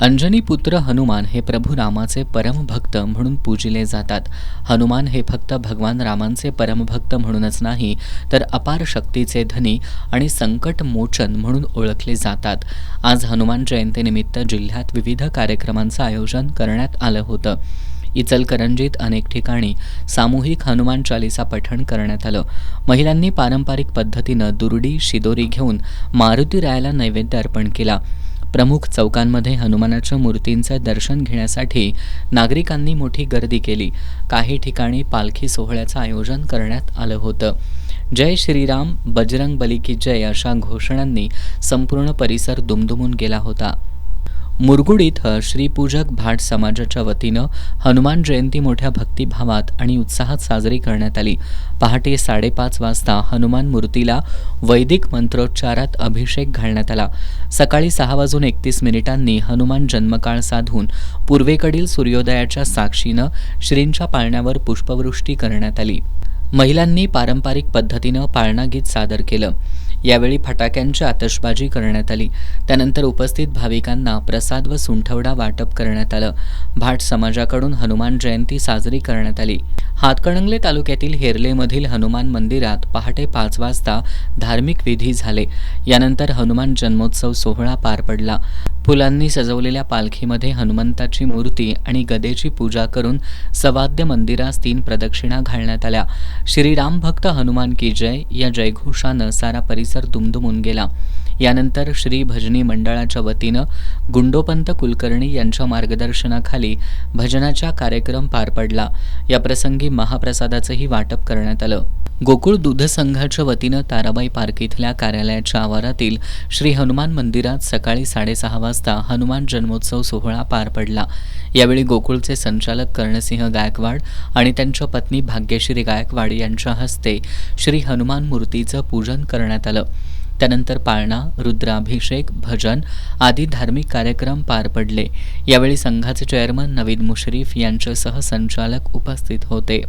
अंजनी पुत्र हनुमान हे प्रभू रामाचे परमभक्त म्हणून पूजिले जातात. हनुमान हे फक्त भगवान रामांचे परमभक्त म्हणूनच नाही, तर अपार शक्तीचे धनी आणि संकट मोचन म्हणून ओळखले जातात. आज हनुमान जयंतीनिमित्त जिल्ह्यात विविध कार्यक्रमांचं आयोजन करण्यात आलं होतं. इचलकरंजीत अनेक ठिकाणी सामूहिक हनुमान चालीसा पठण करण्यात आलं. महिलांनी पारंपरिक पद्धतीनं दुर्डी शिदोरी घेऊन मारुतीरायाला नैवेद्य अर्पण केला. प्रमुख चौकांमध्ये हनुमानाच्या मूर्तींचे दर्शन घेण्यासाठी नागरिकांनी मोठी गर्दी केली. काही ठिकाणी पालखी सोहळ्याचं आयोजन करण्यात आलं होतं. जय श्रीराम, बजरंग बली की जय अशा घोषणांनी संपूर्ण परिसर दुमदुमून गेला होता. मुरगुड इथं श्रीपूजक भाट समाजाच्या वतीनं हनुमान जयंती मोठ्या भक्तिभावात आणि उत्साहात साजरी करण्यात आली. पहाटे 5:30 वाजता हनुमान मूर्तीला वैदिक मंत्रोच्चारात अभिषेक घालण्यात आला. सकाळी 6:31 हनुमान जन्मकाळ साधून पूर्वेकडील सूर्योदयाच्या साक्षीनं श्रींच्या पाळण्यावर पुष्पवृष्टी करण्यात आली. महिलांनी पारंपरिक पद्धतीनं पाळणा गीत सादर केलं. यावेळी फटाक्यांची आतषबाजी करण्यात आली. त्यानंतर उपस्थित भाविकांना प्रसाद व सुंठवडा वाटप करण्यात आलं. भाट समाजाकडून हनुमान जयंती साजरी करण्यात आली. हातकणंगले तालुक्यातील हेरलेमधील हनुमान मंदिरात पहाटे 5 वाजता धार्मिक विधी झाले. यानंतर हनुमान जन्मोत्सव सोहळा पार पडला. फुलांनी सजवलेल्या पालखीमध्ये हनुमंताची मूर्ती आणि गदेची पूजा करून सवाद्य मंदिरास 3 प्रदक्षिणा घालण्यात आल्या. श्रीराम भक्त हनुमान की जय या जयघोषानं सारा परिसर दुमदुमून गेला. यानंतर श्री भजनी मंडळाच्या वतीनं गुंडोपंत कुलकर्णी यांच्या मार्गदर्शनाखाली भजनाचा कार्यक्रम पार पडला. याप्रसंगी महाप्रसादाचंही वाटप करण्यात आलं. गोकुळ दूध संघाच्या वतीनं ताराबाई पार्क इथल्या कार्यालयाच्या आवारातील श्री हनुमान मंदिरात सकाळी 6:30 वाजता हनुमान जन्मोत्सव सोहळा पार पडला. यावेळी गोकुळचे संचालक कर्णसिंह गायकवाड आणि त्यांच्या पत्नी भाग्यश्री गायकवाड यांच्या हस्ते श्री हनुमान मूर्तीचं पूजन करण्यात आलं. त्यानंतर पाळणा, रुद्राभिषेक, भजन आदी धार्मिक कार्यक्रम पार पडले. यावेळी संघाचे चेअरमन नवीद मुश्रीफ यांच्यासह संचालक उपस्थित होते.